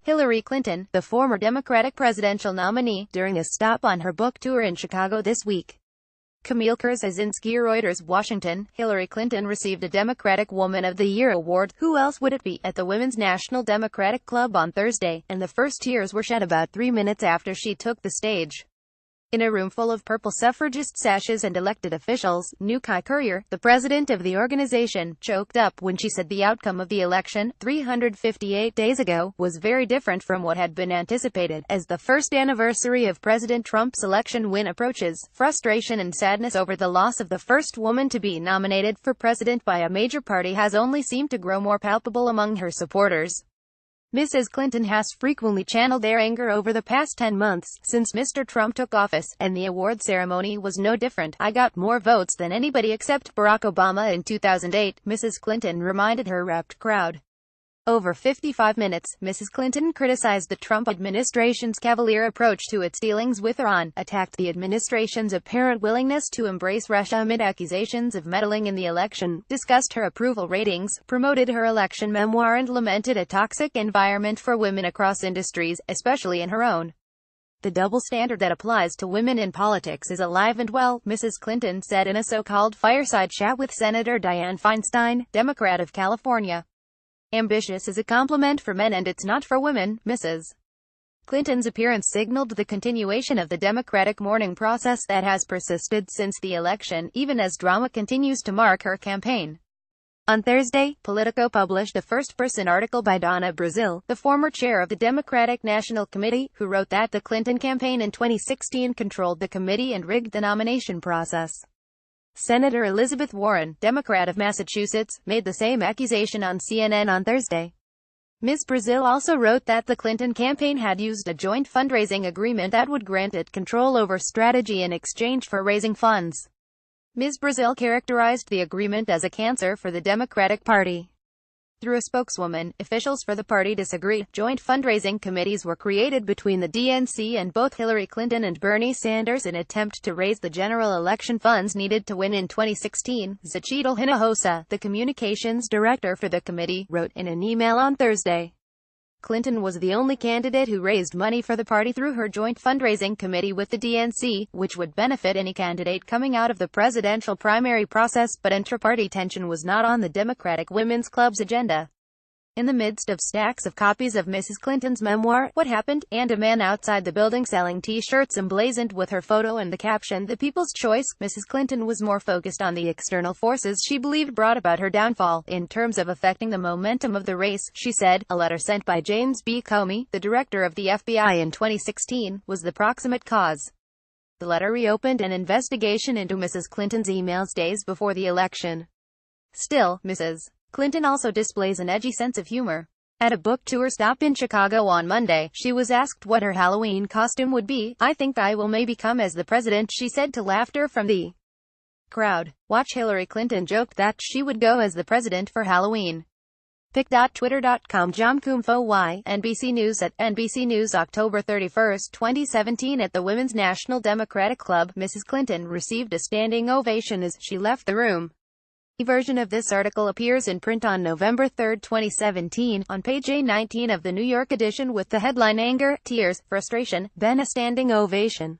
Hillary Clinton, the former Democratic presidential nominee, during a stop on her book tour in Chicago this week. Camille Kurzasinski, Reuters, Washington. Hillary Clinton received a Democratic Woman of the Year award, who else would it be, at the Women's National Democratic Club on Thursday, and the first tears were shed about 3 minutes after she took the stage. In a room full of purple suffragist sashes and elected officials, Nukai Courier, the president of the organization, choked up when she said the outcome of the election, 358 days ago, was very different from what had been anticipated. As the first anniversary of President Trump's election win approaches, frustration and sadness over the loss of the first woman to be nominated for president by a major party has only seemed to grow more palpable among her supporters. Mrs. Clinton has frequently channeled their anger over the past 10 months, since Mr. Trump took office, and the award ceremony was no different. "I got more votes than anybody except Barack Obama in 2008, Mrs. Clinton reminded her rapt crowd. Over 55 minutes, Mrs. Clinton criticized the Trump administration's cavalier approach to its dealings with Iran, attacked the administration's apparent willingness to embrace Russia amid accusations of meddling in the election, discussed her approval ratings, promoted her election memoir, and lamented a toxic environment for women across industries, especially in her own. The double standard that applies to women in politics is alive and well, Mrs. Clinton said in a so-called fireside chat with Senator Dianne Feinstein, Democrat of California. Ambitious is a compliment for men and it's not for women. Mrs. Clinton's appearance signaled the continuation of the Democratic mourning process that has persisted since the election, even as drama continues to mark her campaign. On Thursday, Politico published a first-person article by Donna Brazile, the former chair of the Democratic National Committee, who wrote that the Clinton campaign in 2016 controlled the committee and rigged the nomination process. Senator Elizabeth Warren, Democrat of Massachusetts, made the same accusation on CNN on Thursday. Ms. Brazile also wrote that the Clinton campaign had used a joint fundraising agreement that would grant it control over strategy in exchange for raising funds. Ms. Brazile characterized the agreement as a cancer for the Democratic Party. Through a spokeswoman, officials for the party disagree. Joint fundraising committees were created between the DNC and both Hillary Clinton and Bernie Sanders in an attempt to raise the general election funds needed to win in 2016, Zachidal Hinojosa, the communications director for the committee, wrote in an email on Thursday. Clinton was the only candidate who raised money for the party through her joint fundraising committee with the DNC, which would benefit any candidate coming out of the presidential primary process, but intra-party tension was not on the Democratic Women's Club's agenda. In the midst of stacks of copies of Mrs. Clinton's memoir, What Happened, and a man outside the building selling T-shirts emblazoned with her photo and the caption, The People's Choice, Mrs. Clinton was more focused on the external forces she believed brought about her downfall, in terms of affecting the momentum of the race, she said. A letter sent by James B. Comey, the director of the FBI in 2016, was the proximate cause. The letter reopened an investigation into Mrs. Clinton's emails days before the election. Still, Mrs. Clinton also displays an edgy sense of humor. At a book tour stop in Chicago on Monday, she was asked what her Halloween costume would be. "I think I will maybe come as the president," she said to laughter from the crowd. Watch Hillary Clinton joked that she would go as the president for Halloween. Pic.twitter.com Jomcumfo Y, NBC News at NBC News October 31, 2017 At the Women's National Democratic Club, Mrs. Clinton received a standing ovation as she left the room. A version of this article appears in print on November 3, 2017, on page A19 of the New York edition with the headline Anger, Tears, Frustration, Then a Standing Ovation.